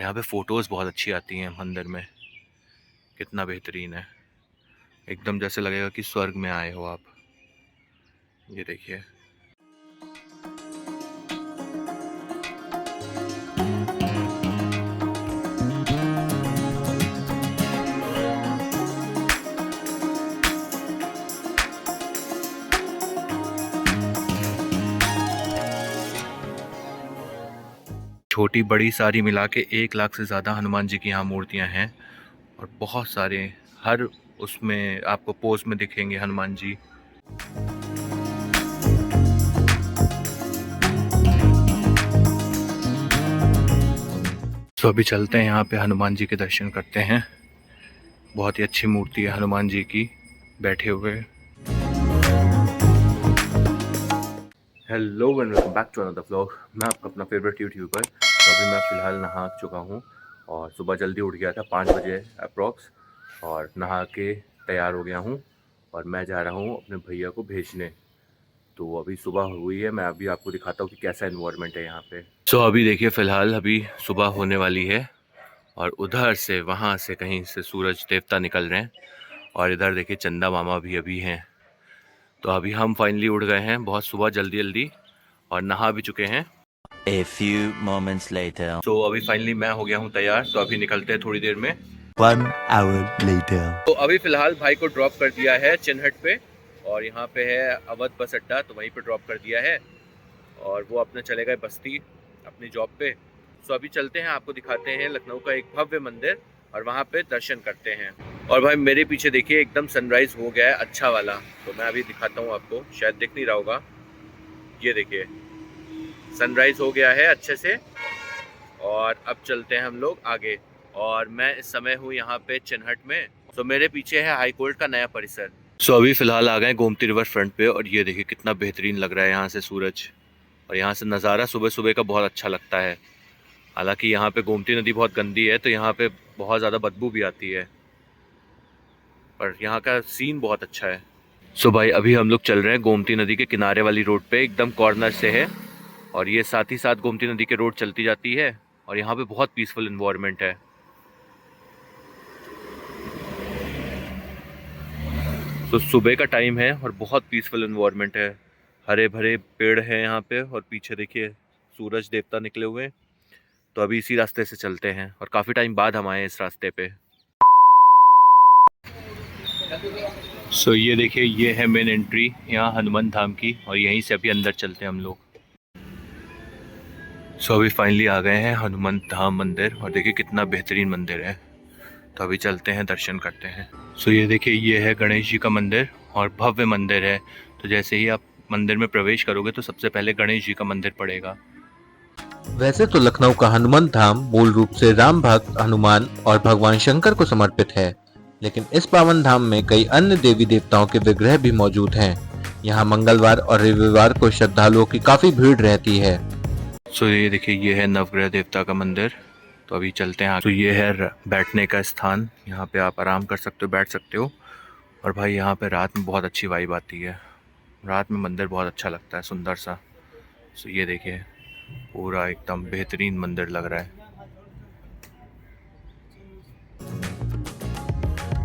और यहाँ पे फ़ोटोज़ बहुत अच्छी आती हैं मंदिर में। कितना बेहतरीन है, एकदम जैसे लगेगा कि स्वर्ग में आए हो आप। ये देखिए। छोटी बड़ी सारी मिला के 1 लाख से ज़्यादा हनुमान जी की यहाँ मूर्तियाँ हैं और बहुत सारे, हर उसमें आपको पोज में दिखेंगे हनुमान जी। तो अभी चलते हैं यहाँ पे हनुमान जी के दर्शन करते हैं। बहुत ही अच्छी मूर्ति है हनुमान जी की बैठे हुए। Hello and welcome back to another vlog. मैं आपका अपना फेवरेट यूट्यूबर। तो अभी मैं फ़िलहाल नहा चुका हूँ और सुबह जल्दी उठ गया था 5 बजे अप्रॉक्स, और नहा के तैयार हो गया हूँ और मैं जा रहा हूँ अपने भैया को भेजने। तो अभी सुबह हुई है, मैं अभी आपको दिखाता हूँ कि कैसा एनवायरनमेंट है यहाँ पे। सो अभी देखिए, फ़िलहाल अभी सुबह होने वाली है और उधर से वहाँ से कहीं से सूरज देवता निकल रहे हैं और इधर देखिए चंदा मामा भी अभी हैं। तो अभी हम फाइनली उठ गए हैं बहुत सुबह जल्दी जल्दी और नहा भी चुके हैं। A few moments later. तो अभी फाइनली मैं हो गया हूँ तैयार, तो अभी निकलते हैं थोड़ी देर में। 1 hour later. तो अभी फ़िलहाल भाई को ड्रॉप कर दिया है चिन्हट पे और यहाँ पे है अवध बस अड्डा, तो वहीं पे ड्रॉप कर दिया है और वो अपने चले गए बस्ती अपनी जॉब पे। तो अभी चलते हैं, आपको दिखाते हैं लखनऊ का एक भव्य मंदिर और वहाँ पे दर्शन करते हैं। और भाई मेरे पीछे देखिए एकदम सनराइज़ हो गया है अच्छा वाला, तो मैं अभी दिखाता हूँ आपको, शायद दिख नहीं रहा होगा। ये देखिए सनराइज़ हो गया है अच्छे से और अब चलते हैं हम लोग आगे। और मैं इस समय हूँ यहाँ पे चिन्हट में। तो मेरे पीछे है हाई कोर्ट का नया परिसर। सो अभी फ़िलहाल आ गए गोमती रिवर फ्रंट पे और ये देखिए कितना बेहतरीन लग रहा है यहाँ से सूरज, और यहाँ से नज़ारा सुबह सुबह का बहुत अच्छा लगता है। हालांकि यहाँ पे गोमती नदी बहुत गंदी है, तो यहाँ पे बहुत ज़्यादा बदबू भी आती है, पर यहाँ का सीन बहुत अच्छा है। सो भाई अभी हम लोग चल रहे हैं गोमती नदी के किनारे वाली रोड पे, एकदम कॉर्नर से है और ये साथ ही साथ गोमती नदी के रोड चलती जाती है और यहाँ पे बहुत पीसफुल इन्वायरमेंट है। तो सुबह का टाइम है और बहुत पीसफुल इन्वायरमेंट है, हरे भरे पेड़ हैं यहाँ पे और पीछे देखिए सूरज देवता निकले हुए। तो अभी इसी रास्ते से चलते हैं और काफ़ी टाइम बाद हम आए इस रास्ते पे। सो ये देखिए, ये है मेन एंट्री यहाँ हनुमान धाम की और यहीं से अभी अंदर चलते हैं हम लोग। सो अभी फाइनली आ गए हैं हनुमान धाम मंदिर और देखिए कितना बेहतरीन मंदिर है। तो अभी चलते हैं दर्शन करते हैं। सो ये देखिए, ये है गणेश जी का मंदिर और भव्य मंदिर है। तो जैसे ही आप मंदिर में प्रवेश करोगे तो सबसे पहले गणेश जी का मंदिर पड़ेगा। वैसे तो लखनऊ का हनुमान धाम मूल रूप से राम भक्त हनुमान और भगवान शंकर को समर्पित है, लेकिन इस पावन धाम में कई अन्य देवी देवताओं के विग्रह भी मौजूद हैं। यहाँ मंगलवार और रविवार को श्रद्धालुओं की काफी भीड़ रहती है। सो ये देखिए, ये है नवग्रह देवता का मंदिर। तो अभी चलते हैं। तो ये है बैठने का स्थान, यहाँ पे आप आराम कर सकते हो, बैठ सकते हो। और भाई यहाँ पे रात में बहुत अच्छी वाइब आती है, रात में मंदिर बहुत अच्छा लगता है, सुंदर सा। सो ये देखिए पूरा एकदम बेहतरीन मंदिर लग रहा है।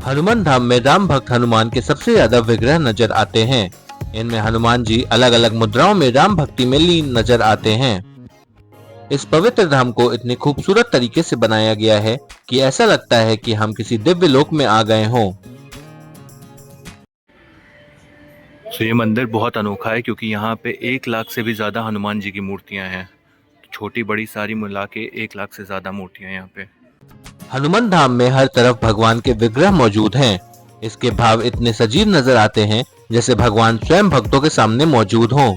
हनुमान धाम में राम भक्त हनुमान के सबसे ज्यादा विग्रह नजर आते हैं। इनमें हनुमान जी अलग अलग मुद्राओं में राम भक्ति में लीन नजर आते हैं। इस पवित्र धाम को इतनी खूबसूरत तरीके से बनाया गया है कि ऐसा लगता है कि हम किसी दिव्य लोक में आ गए हों। तो ये मंदिर बहुत अनोखा है क्योंकि यहाँ पे 1 लाख से भी ज़्यादा हनुमान जी की मूर्तियाँ हैं। छोटी बड़ी सारी मिला के 1 लाख से ज़्यादा मूर्तियाँ यहाँ पे। हनुमान धाम में हर तरफ भगवान के विग्रह मौजूद हैं। इसके भाव इतने सजीव नजर आते हैं जैसे भगवान स्वयं भक्तों के सामने मौजूद हों।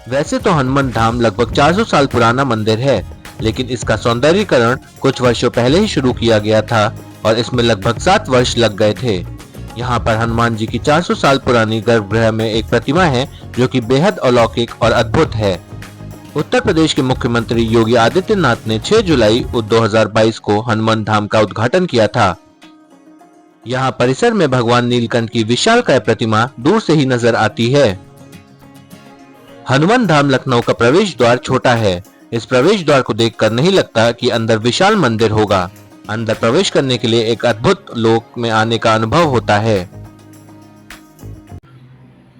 वैसे तो हनुमान धाम लगभग 400 साल पुराना मंदिर है, लेकिन इसका सौंदर्यीकरण कुछ वर्षों पहले ही शुरू किया गया था और इसमें लगभग 7 वर्ष लग गए थे। यहाँ पर हनुमान जी की 400 साल पुरानी गर्भगृह में एक प्रतिमा है जो कि बेहद अलौकिक और अद्भुत है। उत्तर प्रदेश के मुख्यमंत्री योगी आदित्यनाथ ने 6 जुलाई 2022 को हनुमान धाम का उद्घाटन किया था। यहाँ परिसर में भगवान नीलकंठ की विशालकाय प्रतिमा दूर से ही नजर आती है। हनुमान धाम लखनऊ का प्रवेश द्वार छोटा है, इस प्रवेश द्वार को देखकर नहीं लगता कि अंदर विशाल मंदिर होगा। अंदर प्रवेश करने के लिए एक अद्भुत लोक में आने का अनुभव होता है।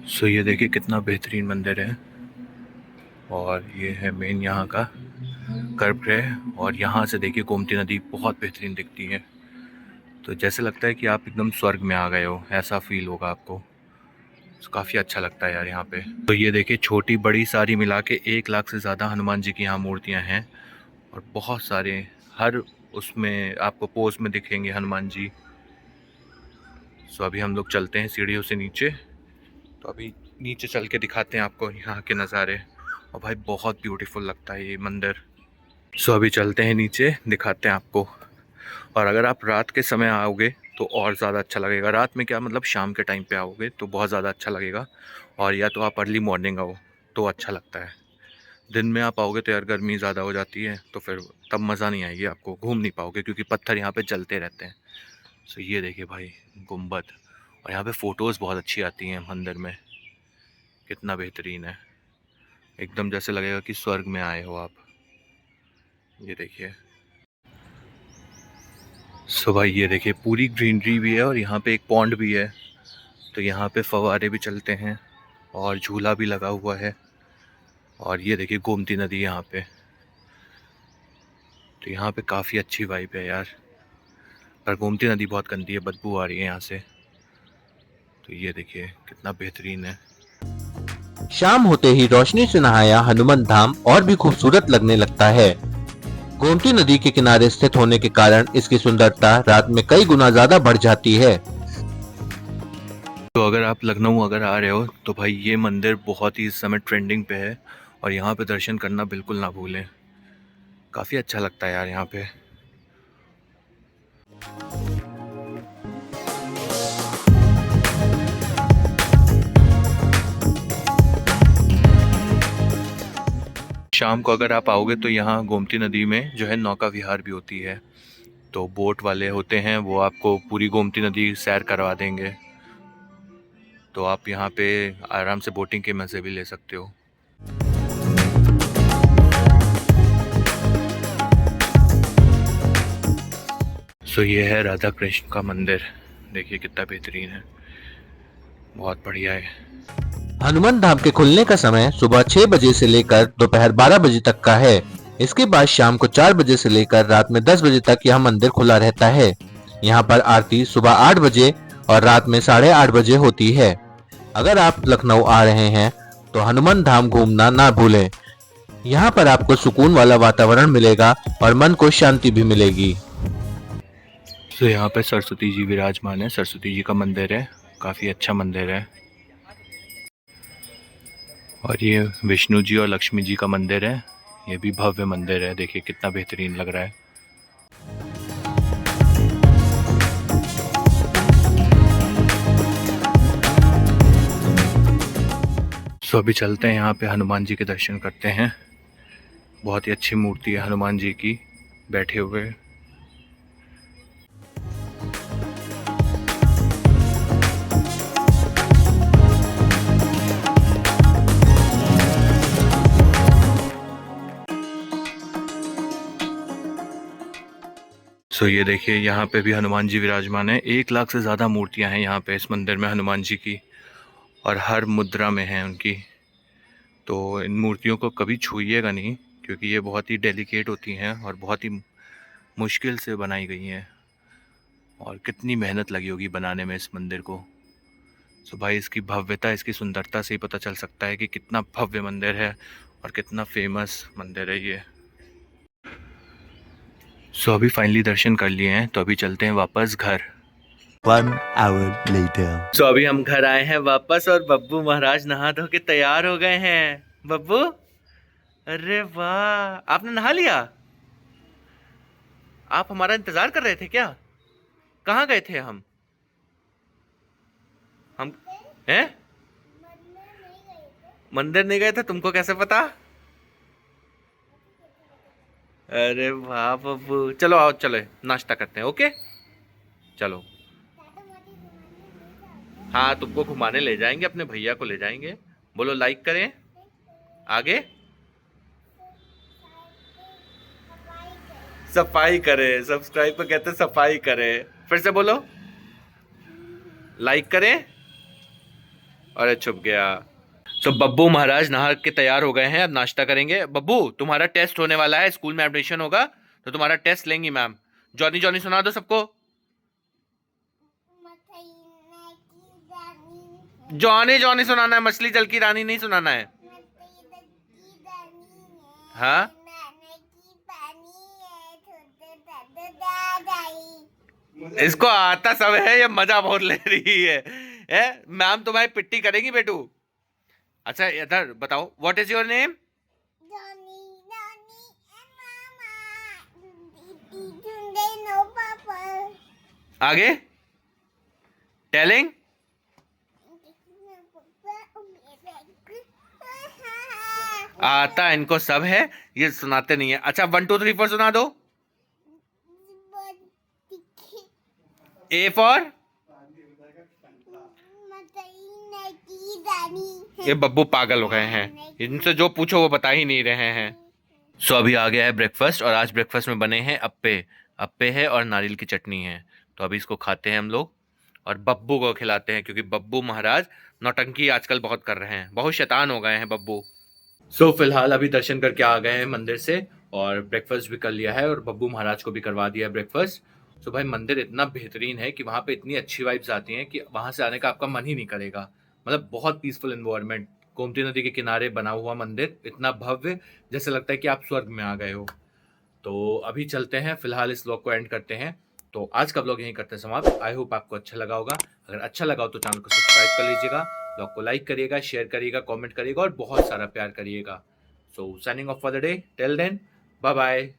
सो ये देखिए कितना बेहतरीन मंदिर है और ये है मेन यहाँ का गर्भगृह। और यहाँ से देखिए गोमती नदी बहुत बेहतरीन दिखती है, तो जैसे लगता है कि आप एकदम स्वर्ग में आ गए हो, ऐसा फील होगा आपको। तो काफ़ी अच्छा लगता है यार यहाँ पे। तो ये देखिए छोटी बड़ी सारी मिला के 1 लाख से ज़्यादा हनुमान जी की यहाँ मूर्तियाँ हैं और बहुत सारे हर उसमें आपको पोज में दिखेंगे हनुमान जी। सो अभी हम लोग चलते हैं सीढ़ियों से नीचे, तो अभी नीचे चल के दिखाते हैं आपको यहाँ के नज़ारे। और भाई बहुत ब्यूटीफुल लगता है ये मंदिर। सो अभी चलते हैं नीचे, दिखाते हैं आपको। और अगर आप रात के समय आओगे तो और ज़्यादा अच्छा लगेगा। रात में क्या मतलब शाम के टाइम पे आओगे तो बहुत ज़्यादा अच्छा लगेगा, और या तो आप अर्ली मॉर्निंग आओ तो अच्छा लगता है। दिन में आप आओगे तो यार गर्मी ज़्यादा हो जाती है, तो फिर तब मज़ा नहीं आएगी, आपको घूम नहीं पाओगे क्योंकि पत्थर यहाँ पे जलते रहते हैं। सो ये देखिए भाई गुम्बद, और यहाँ पे फ़ोटोज़ बहुत अच्छी आती हैं मंदिर में। कितना बेहतरीन है, एकदम जैसे लगेगा कि स्वर्ग में आए हो आप। ये देखिए। सो भाई ये देखिए पूरी ग्रीनरी भी है और यहाँ पे एक पॉन्ड भी है, तो यहाँ पे फव्वारे भी चलते हैं और झूला भी लगा हुआ है। और ये देखिए गोमती नदी यहाँ पे, तो यहाँ पे काफ़ी अच्छी वाइब है यार। पर गोमती नदी बहुत गंदी है, बदबू आ रही है यहाँ से। तो ये देखिए कितना बेहतरीन है। शाम होते ही रोशनी से नहाया हनुमान धाम और भी खूबसूरत लगने लगता है। गोमती नदी के किनारे स्थित होने के कारण इसकी सुंदरता रात में कई गुना ज्यादा बढ़ जाती है। तो अगर आप लखनऊ अगर आ रहे हो तो भाई ये मंदिर बहुत ही इस समय ट्रेंडिंग पे है, और यहाँ पे दर्शन करना बिल्कुल ना भूलें। काफ़ी अच्छा लगता है यार यहाँ पे। शाम को अगर आप आओगे तो यहाँ गोमती नदी में जो है नौका विहार भी होती है, तो बोट वाले होते हैं वो आपको पूरी गोमती नदी सैर करवा देंगे, तो आप यहाँ पे आराम से बोटिंग के मज़े भी ले सकते हो। सो ये है राधा कृष्ण का मंदिर, देखिए कितना बेहतरीन है, बहुत बढ़िया है। हनुमान धाम के खुलने का समय सुबह 6 बजे से लेकर दोपहर 12 बजे तक का है। इसके बाद शाम को 4 बजे से लेकर रात में 10 बजे तक यह मंदिर खुला रहता है। यहाँ पर आरती सुबह 8 बजे और रात में 8:30 बजे होती है। अगर आप लखनऊ आ रहे हैं तो हनुमान धाम घूमना ना भूलें। यहाँ पर आपको सुकून वाला वातावरण मिलेगा और मन को शांति भी मिलेगी। तो यहाँ पे सरस्वती जी विराजमान है, सरस्वती जी का मंदिर है, काफ़ी अच्छा मंदिर है। और ये विष्णु जी और लक्ष्मी जी का मंदिर है, ये भी भव्य मंदिर है, देखिए कितना बेहतरीन लग रहा है। सो अभी चलते हैं यहाँ पे हनुमान जी के दर्शन करते हैं। बहुत ही अच्छी मूर्ति है हनुमान जी की बैठे हुए। सो ये देखिए यहाँ पे भी हनुमान जी विराजमान है। 1 लाख से ज़्यादा मूर्तियाँ हैं यहाँ पे इस मंदिर में हनुमान जी की, और हर मुद्रा में हैं उनकी। तो इन मूर्तियों को कभी छूइएगा नहीं, क्योंकि ये बहुत ही डेलिकेट होती हैं और बहुत ही मुश्किल से बनाई गई हैं, और कितनी मेहनत लगी होगी बनाने में इस मंदिर को। सो भाई इसकी भव्यता, इसकी सुंदरता से ही पता चल सकता है कि कितना भव्य मंदिर है और कितना फेमस मंदिर है ये। सो अभी फाइनली दर्शन कर लिए हैं, तो अभी चलते हैं वापस घर। 1 hour later. सो अभी हम घर आए हैं वापस, और बब्बू महाराज नहा धो के तैयार हो गए हैं। बब्बू, अरे वाह, आपने नहा लिया? आप हमारा इंतजार कर रहे थे क्या? कहाँ गए थे हम हैं? मंदिर नहीं गए थे, तुमको कैसे पता? अरे वाह बब्बू, चलो आओ, चलो नाश्ता करते हैं। ओके चलो। हाँ तुमको घुमाने ले जाएंगे, अपने भैया को ले जाएंगे। बोलो लाइक करें आगे। सफाई करे, सब्सक्राइब को कहते हैं सफाई करे। फिर से बोलो, लाइक करें। अरे छुप गया। तो बब्बू महाराज नहा के तैयार हो गए हैं, अब नाश्ता करेंगे। बब्बू तुम्हारा टेस्ट होने वाला है, स्कूल में एडमिशन होगा तो तुम्हारा टेस्ट लेंगी मैम। जॉनी जॉनी सुना दो सबको। जॉनी जॉनी सुनाना है, मछली जल की रानी नहीं सुनाना है। हाँ इसको आता सब है, ये मजा बहुत ले रही है? मैम तुम्हारी पिट्टी करेगी बेटू। अच्छा इधर बताओ, व्हाट इज योर नेम? आगे टेलिंग। आता इनको सब है, ये सुनाते नहीं है। अच्छा 1 2 3 4 सुना दो। ए फॉर, ये बब्बू पागल हो गए हैं, इनसे जो पूछो वो बता ही नहीं रहे हैं। सो अभी आ गया है ब्रेकफास्ट, और आज ब्रेकफास्ट में बने हैं अप्पे। अप्पे है और नारियल की चटनी है। तो अभी इसको खाते हैं हम लोग और बब्बू को खिलाते हैं, क्योंकि बब्बू महाराज नौटंकी आजकल बहुत कर रहे हैं, बहुत शैतान हो गए हैं बब्बू। सो फिलहाल अभी दर्शन करके आ गए हैं मंदिर से, और ब्रेकफास्ट भी कर लिया है, और बब्बू महाराज को भी करवा दिया है ब्रेकफास्ट। सो भाई मंदिर इतना बेहतरीन है कि वहाँ पे इतनी अच्छी वाइब्स आती हैं कि वहाँ से आने का आपका मन ही नहीं करेगा। मतलब बहुत पीसफुल एनवायरनमेंट, गोमती नदी के किनारे बना हुआ मंदिर, इतना भव्य, जैसे लगता है कि आप स्वर्ग में आ गए हो। तो अभी चलते हैं, फिलहाल इस व्लॉग को एंड करते हैं। तो आज का व्लॉग यहीं करते हैं समाप्त। आई होप आपको अच्छा लगा होगा। अगर अच्छा लगा हो तो चैनल को सब्सक्राइब कर लीजिएगा, व्लॉग को लाइक करिएगा, शेयर करिएगा, कमेंट करिएगा और बहुत सारा प्यार करिएगा। So signing off for the day, till then bye bye.